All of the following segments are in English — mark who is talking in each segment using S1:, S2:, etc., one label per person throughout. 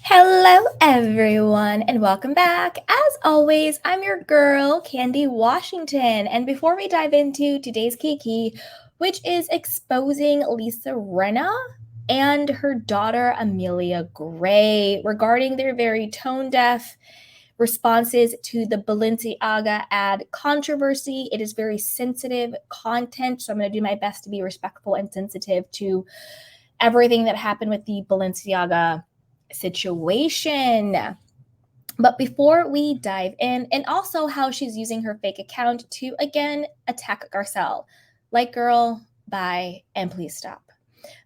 S1: Hello, everyone, and welcome back. As always, I'm your girl, Candy Washington. And before we dive into today's Kiki, which is exposing Lisa Rinna and her daughter Amelia Gray regarding their very tone deaf responses to the Balenciaga ad controversy. It is very sensitive content, so I'm going to do my best to be respectful and sensitive to everything that happened with the Balenciaga situation. But before we dive in, and also how she's using her fake account to again attack Garcelle. Like, girl, bye, and please stop.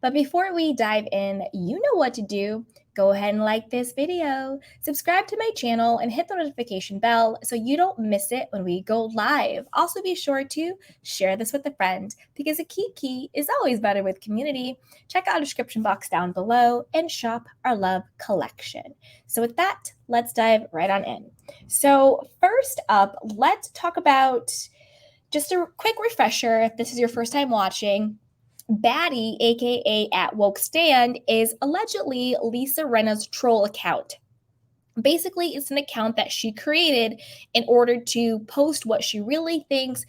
S1: But before we dive in, you know what to do. Go ahead and like this video, subscribe to my channel, and hit the notification bell so you don't miss it when we go live. Also, be sure to share this with a friend because a Kiki is always better with community. Check out the description box down below and shop our love collection. So with that, let's dive right on in. So first up, let's talk about just a quick refresher if this is your first time watching. Baddie, aka at Woke Stand, is allegedly Lisa Rinna's troll account. Basically, it's an account that she created in order to post what she really thinks,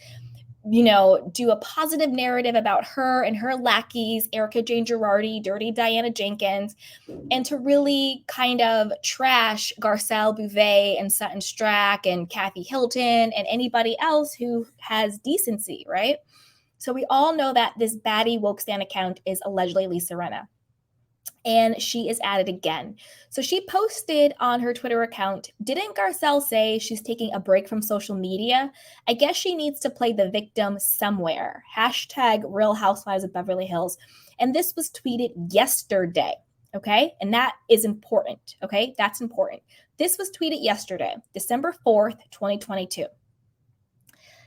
S1: do a positive narrative about her and her lackeys, Erica Jane Girardi, Dirty Diana Jenkins, and to really kind of trash Garcelle Bouvet and Sutton Strack and Kathy Hilton and anybody else who has decency, right? So we all know that this baddie woke stan account is allegedly Lisa Rinna. And she is at it again. So she posted on her Twitter account, didn't Garcelle say she's taking a break from social media? I guess she needs to play the victim somewhere. Hashtag Real Housewives of Beverly Hills. And this was tweeted yesterday. Okay. And that is important. Okay. That's important. This was tweeted yesterday, December 4th, 2022.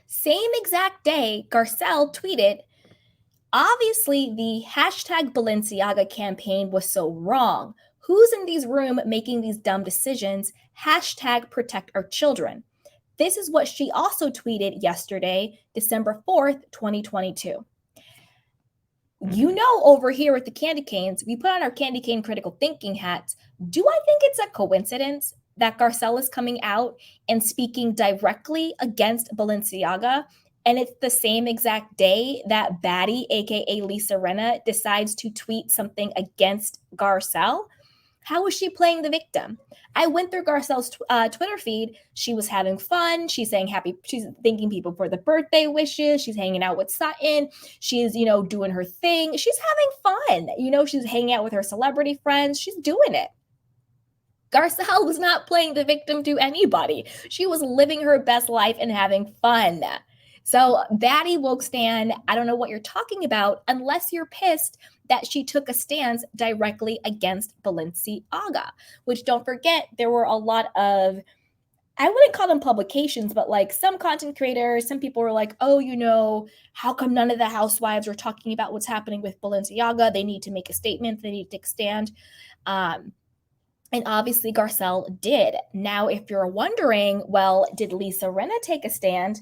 S1: Same exact day, Garcelle tweeted, obviously the hashtag Balenciaga campaign was so wrong. Who's in these room making these dumb decisions? Hashtag protect our children. This is what she also tweeted yesterday, December 4th, 2022. You know, over here with the candy canes, we put on our candy cane critical thinking hats. Do I think it's a coincidence that Garcelle is coming out and speaking directly against Balenciaga? And it's the same exact day that baddie, aka Lisa Rinna, decides to tweet something against Garcelle. How is she playing the victim? I went through Garcelle's Twitter feed. She was having fun. She's saying she's thanking people for the birthday wishes. She's hanging out with Sutton. She's, doing her thing. She's having fun. She's hanging out with her celebrity friends. She's doing it. Garcelle was not playing the victim to anybody. She was living her best life and having fun. So, baddie woke stan, I don't know what you're talking about unless you're pissed that she took a stance directly against Balenciaga, which, don't forget, there were a lot of, I wouldn't call them publications, but like some content creators, some people were like, oh, how come none of the housewives are talking about what's happening with Balenciaga? They need to make a statement. They need to take a stand. And obviously Garcelle did. Now, if you're wondering, well, did Lisa Rinna take a stand?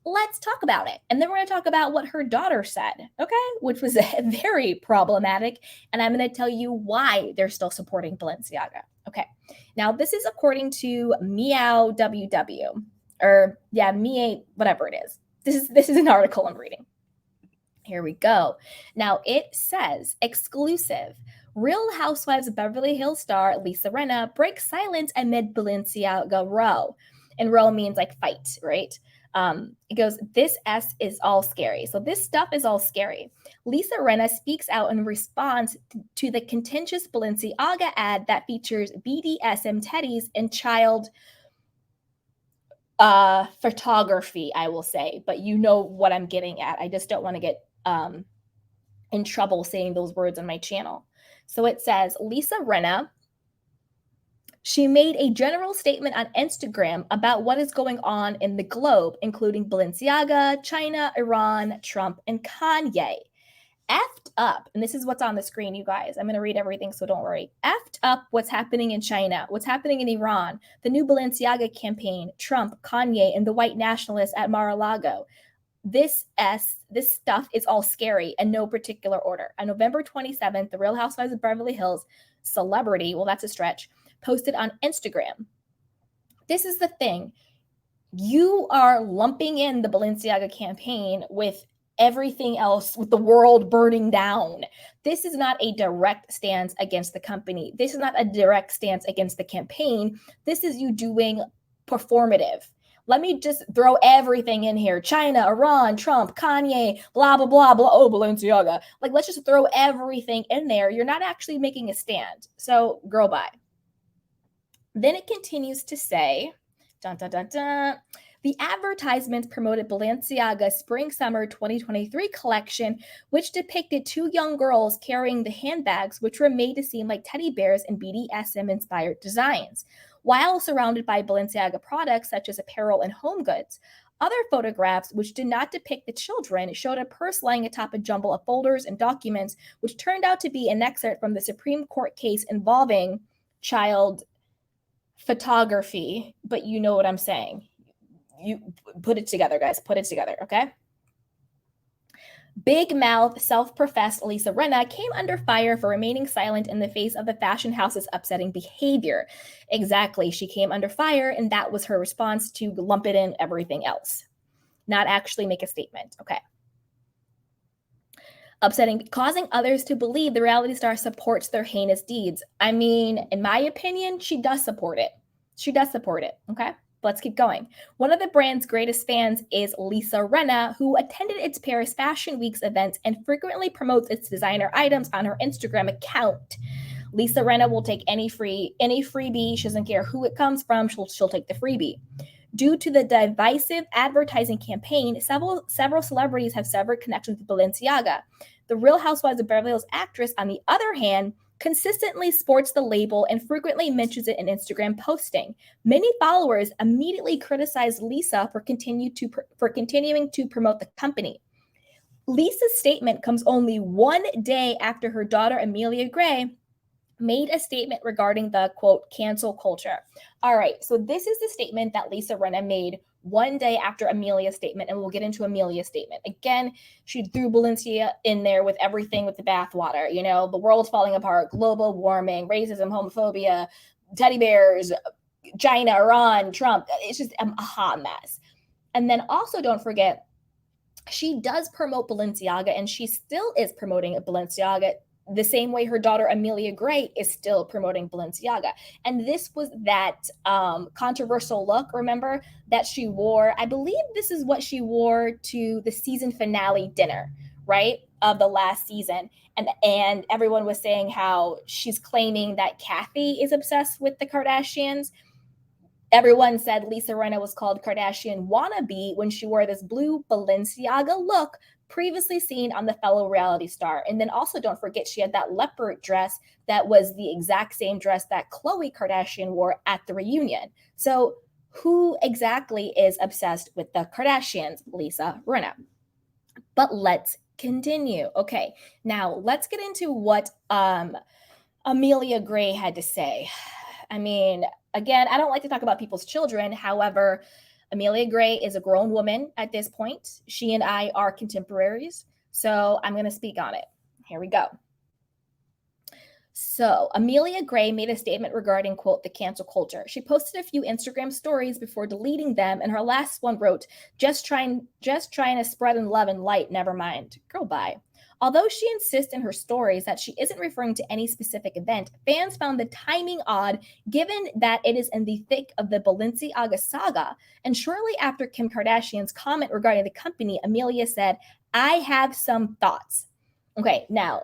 S1: Let's talk about it. And then we're going to talk about what her daughter said, okay? Which was very problematic. And I'm going to tell you why they're still supporting Balenciaga. Okay. Now, this is according to Meow WW, or Me, whatever it is. This is an article I'm reading. Here we go. Now, it says, exclusive. Real Housewives of Beverly Hills star Lisa Rinna breaks silence amid Balenciaga row. And row means like fight, right? It goes, this S is all scary. So this stuff is all scary. Lisa Rinna speaks out in response to the contentious Balenciaga ad that features BDSM teddies and child photography, I will say. But you know what I'm getting at. I just don't want to get in trouble saying those words on my channel. So it says, Lisa Rinna, she made a general statement on Instagram about what is going on in the globe, including Balenciaga, China, Iran, Trump, and Kanye. Effed up, and this is what's on the screen, you guys. I'm going to read everything, so don't worry. Effed up what's happening in China, what's happening in Iran, the new Balenciaga campaign, Trump, Kanye, and the white nationalists at Mar-a-Lago. This stuff is all scary in no particular order. On November 27th, the Real Housewives of Beverly Hills celebrity, well, that's a stretch, posted on Instagram. This is the thing. You are lumping in the Balenciaga campaign with everything else, with the world burning down. This is not a direct stance against the company. This is not a direct stance against the campaign. This is you doing performative. Let me just throw everything in here. China, Iran, Trump, Kanye, blah, blah, blah, blah. Oh, Balenciaga. Like, let's just throw everything in there. You're not actually making a stand. So, girl, bye. Then it continues to say, dun, dun, dun, dun. The advertisements promoted Balenciaga's Spring-Summer 2023 collection, which depicted two young girls carrying the handbags, which were made to seem like teddy bears and BDSM-inspired designs. While surrounded by Balenciaga products such as apparel and home goods, other photographs, which did not depict the children, showed a purse lying atop a jumble of folders and documents, which turned out to be an excerpt from the Supreme Court case involving child photography, but you know what I'm saying. You put it together, guys. Put it together, okay? Big mouth, self-professed Lisa Rinna came under fire for remaining silent in the face of the fashion house's upsetting behavior. Exactly. She came under fire, and that was her response to lump it in everything else. Not actually make a statement, okay? Upsetting, causing others to believe the reality star supports their heinous deeds. I mean, in my opinion, she does support it. She does support it, okay? Let's keep going. One of the brand's greatest fans is Lisa Rinna, who attended its Paris Fashion Week's events and frequently promotes its designer items on her Instagram account. Lisa Rinna will take any freebie. She doesn't care who it comes from. She'll take the freebie. Due to the divisive advertising campaign, several celebrities have severed connections with Balenciaga. The Real Housewives of Beverly Hills actress, on the other hand, consistently sports the label and frequently mentions it in Instagram posting. Many followers immediately criticized Lisa for continuing to promote the company. Lisa's statement comes only one day after her daughter Amelia Gray made a statement regarding the, quote, cancel culture. All right, so this is the statement that Lisa Rinna made one day after Amelia's statement, and we'll get into Amelia's statement. Again, she threw Balenciaga in there with everything with the bathwater. You know, the world's falling apart, global warming, racism, homophobia, teddy bears, China, Iran, Trump. It's just a hot mess. And then also don't forget, she does promote Balenciaga, and she still is promoting Balenciaga the same way her daughter Amelia Gray is still promoting Balenciaga. And this was that controversial look, remember, that she wore. I believe this is what she wore to the season finale dinner, right, of the last season. And everyone was saying how she's claiming that Kathy is obsessed with the Kardashians. Everyone said Lisa Rinna was called Kardashian wannabe when she wore this blue Balenciaga look previously seen on the fellow reality star. And then also don't forget she had that leopard dress that was the exact same dress that Khloe Kardashian wore at the reunion. So who exactly is obsessed with the Kardashians? Lisa Rinna. But let's continue. Okay, now let's get into what Amelia Gray had to say. I mean, again, I don't like to talk about people's children. However, Amelia Gray is a grown woman at this point. She and I are contemporaries. So I'm going to speak on it. Here we go. So Amelia Gray made a statement regarding, quote, the cancel culture. She posted a few Instagram stories before deleting them. And her last one wrote, just trying to spread in love and light. Never mind. Girl, bye. Although she insists in her stories that she isn't referring to any specific event, fans found the timing odd given that it is in the thick of the Balenciaga saga. And shortly after Kim Kardashian's comment regarding the company, Amelia said, I have some thoughts. Okay, now,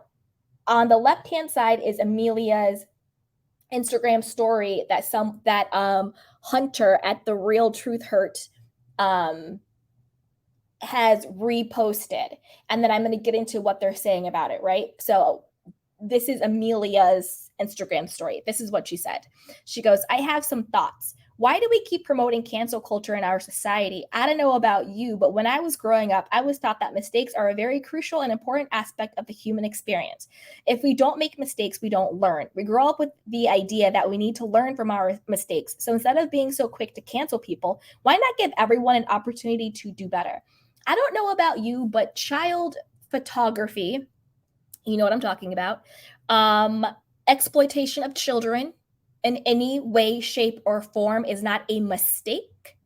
S1: on the left-hand side is Amelia's Instagram story that Hunter at The Real Truth Hurt has reposted. And then I'm going to get into what they're saying about it, right? So this is Amelia's Instagram story. This is what she said. She goes, I have some thoughts. Why do we keep promoting cancel culture in our society? I don't know about you, but when I was growing up, I was taught that mistakes are a very crucial and important aspect of the human experience. If we don't make mistakes, we don't learn. We grow up with the idea that we need to learn from our mistakes. So instead of being so quick to cancel people, why not give everyone an opportunity to do better? I don't know about you, but child photography, you know what I'm talking about, exploitation of children, in any way, shape, or form is not a mistake.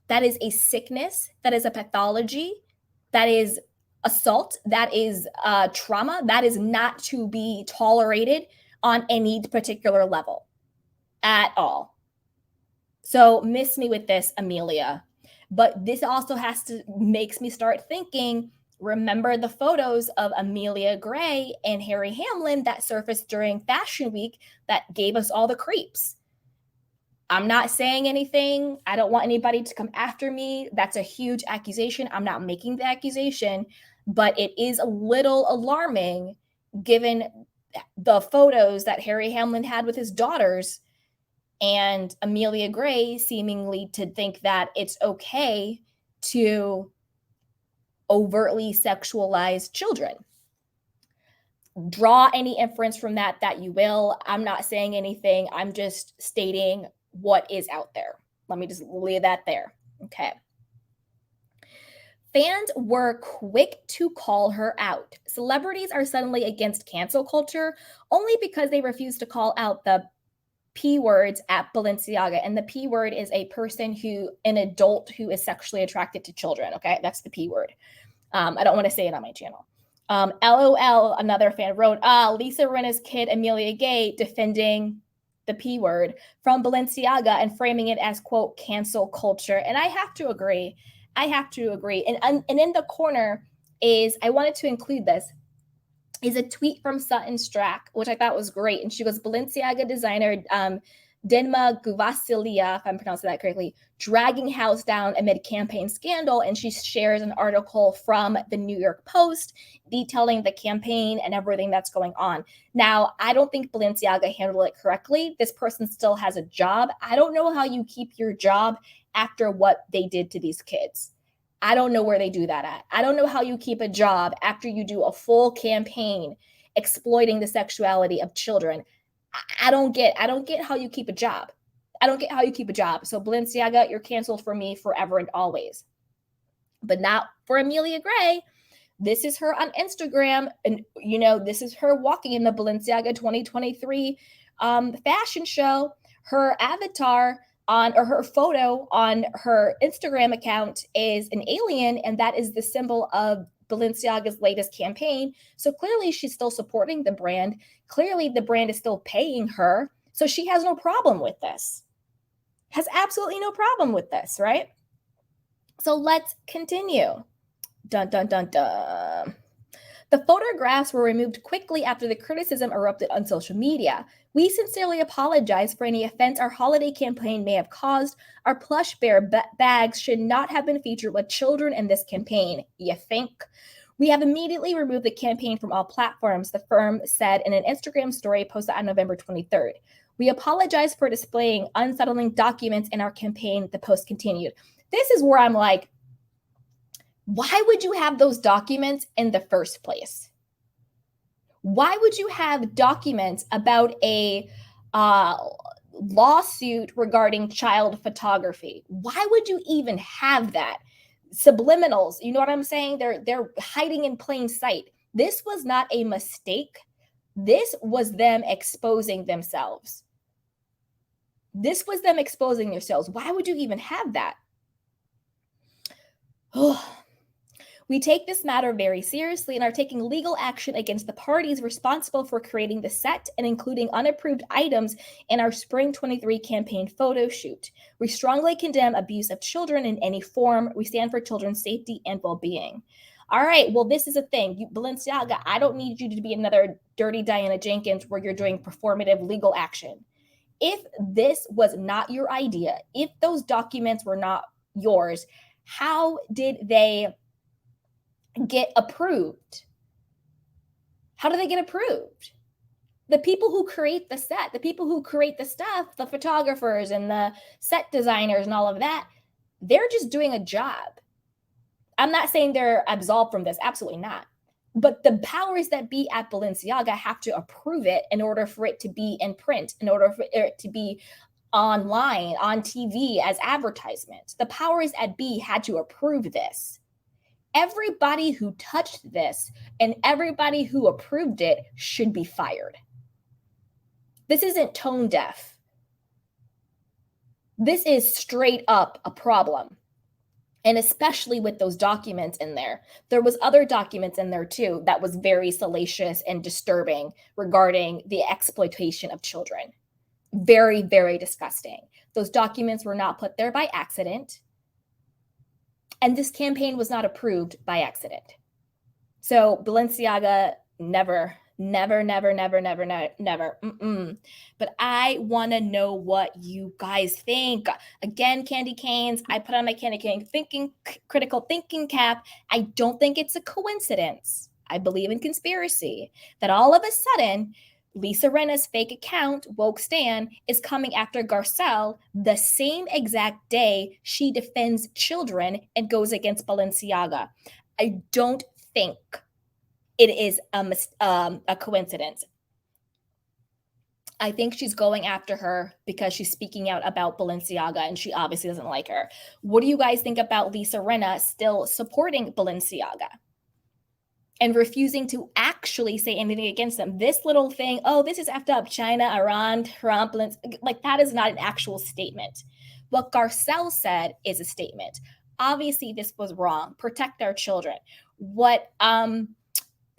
S1: That is a sickness. That is a pathology. That is assault. That is trauma. That is not to be tolerated on any particular level at all. So miss me with this, Amelia. But this also makes me start thinking, remember the photos of Amelia Gray and Harry Hamlin that surfaced during Fashion Week that gave us all the creeps. I'm not saying anything. I don't want anybody to come after me. That's a huge accusation. I'm not making the accusation, but it is a little alarming given the photos that Harry Hamlin had with his daughters and Amelia Gray seemingly to think that it's okay to overtly sexualize children. Draw any inference from that you will. I'm not saying anything. I'm just stating what is out there. Let me just leave that there. Okay. Fans were quick to call her out. Celebrities are suddenly against cancel culture only because they refuse to call out the P words at Balenciaga. And the P word is an adult who is sexually attracted to children. Okay. That's the P word. I don't want to say it on my channel. LOL, another fan wrote, Lisa Rinna's kid, Amelia Gay, defending the P word from Balenciaga and framing it as, quote, cancel culture. And I have to agree. And in the corner I wanted to include this, is a tweet from Sutton Strack, which I thought was great. And she goes, Balenciaga designer Denma Guvasilia, if I'm pronouncing that correctly, dragging house down amid campaign scandal. And she shares an article from the New York Post detailing the campaign and everything that's going on. Now, I don't think Balenciaga handled it correctly. This person still has a job. I don't know how you keep your job after what they did to these kids. I don't know where they do that at. I don't know how you keep a job after you do a full campaign exploiting the sexuality of children. I don't get how you keep a job. So Balenciaga, you're canceled for me forever and always. But not for Amelia Gray. This is her on Instagram. And, this is her walking in the Balenciaga 2023 fashion show. Her avatar her photo on her Instagram account is an alien, and that is the symbol of Balenciaga's latest campaign. So clearly she's still supporting the brand. Clearly the brand is still paying her. So she has no problem with this. Has absolutely no problem with this, right? So let's continue. Dun, dun, dun, dun. The photographs were removed quickly after the criticism erupted on social media. We sincerely apologize for any offense our holiday campaign may have caused. Our plush bear bags should not have been featured with children in this campaign. You think? We have immediately removed the campaign from all platforms, the firm said in an Instagram story posted on November 23rd. We apologize for displaying unsettling documents in our campaign, the post continued. This is where I'm like, why would you have those documents in the first place? Why would you have documents about a lawsuit regarding child photography? Why would you even have that? Subliminals, you know what I'm saying? They're hiding in plain sight. This was not a mistake. This was them exposing themselves. Why would you even have that? We take this matter very seriously and are taking legal action against the parties responsible for creating the set and including unapproved items in our Spring 23 campaign photo shoot. We strongly condemn abuse of children in any form. We stand for children's safety and well-being. All right, well, this is a thing. Balenciaga, I don't need you to be another dirty Diana Jenkins where you're doing performative legal action. If this was not your idea, if those documents were not yours, how did they get approved? How do they get approved? The people who create the set, the people who create the stuff, the photographers and the set designers and all of that, they're just doing a job. I'm not saying they're absolved from this, absolutely not. But the powers that be at Balenciaga have to approve it in order for it to be in print, in order for it to be online, on TV as advertisement. The powers that be had to approve this. Everybody who touched this and everybody who approved it should be fired. This isn't tone deaf. This is straight up a problem. And especially with those documents in there. There was other documents in there too that was very salacious and disturbing regarding the exploitation of children. Very, very disgusting. Those documents were not put there by accident. And this campaign was not approved by accident. So Balenciaga never. But I want to know what you guys think. Again, candy canes, I put on my candy cane critical thinking cap. I don't think it's a coincidence. I believe in conspiracy that all of a sudden, Lisa Rinna's fake account, Woke Stan, is coming after Garcelle the same exact day she defends children and goes against Balenciaga. I don't think it is a coincidence. I think she's going after her because she's speaking out about Balenciaga and she obviously doesn't like her. What do you guys think about Lisa Rinna still supporting Balenciaga and refusing to actually say anything against them? This little thing, oh, this is effed up, China, Iran, Trump, like that is not an actual statement. What Garcelle said is a statement. Obviously, this was wrong. Protect our children. What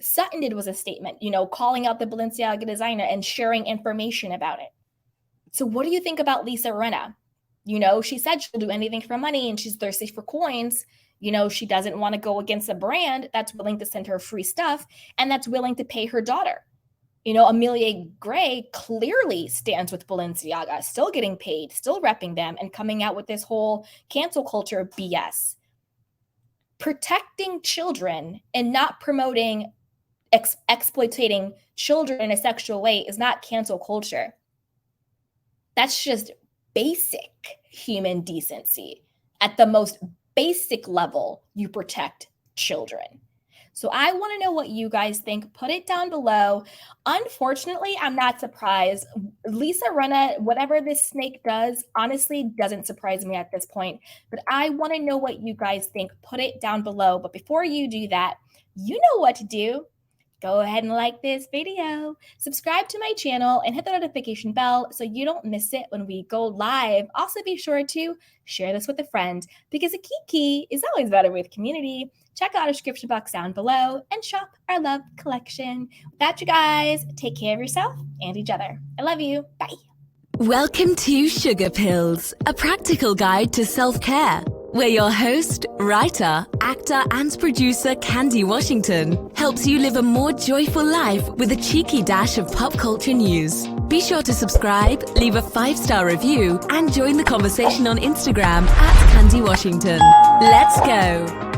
S1: Sutton did was a statement, calling out the Balenciaga designer and sharing information about it. So what do you think about Lisa Rinna? She said she'll do anything for money and she's thirsty for coins. She doesn't want to go against a brand that's willing to send her free stuff and that's willing to pay her daughter. Amelia Gray clearly stands with Balenciaga, still getting paid, still repping them and coming out with this whole cancel culture BS. Protecting children and not promoting exploiting children in a sexual way is not cancel culture. That's just basic human decency. At the most basic level, you protect children. So I want to know what you guys think. Put it down below. Unfortunately, I'm not surprised. Lisa Rinna, whatever this snake does, honestly doesn't surprise me at this point. But I want to know what you guys think. Put it down below. But before you do that, you know what to do. Go ahead and like this video, subscribe to my channel, and hit the notification bell so you don't miss it when we go live. Also, be sure to share this with a friend because a kiki is always better with community. Check out our description box down below and shop our love collection. With that, you guys, take care of yourself and each other. I love you. Bye.
S2: Welcome to Sugar Pills, a practical guide to self-care, where your host, writer, actor, and producer Candy Washington helps you live a more joyful life with a cheeky dash of pop culture news. Be sure to subscribe, leave a 5-star review, and join the conversation on Instagram @Candy Washington. Let's go!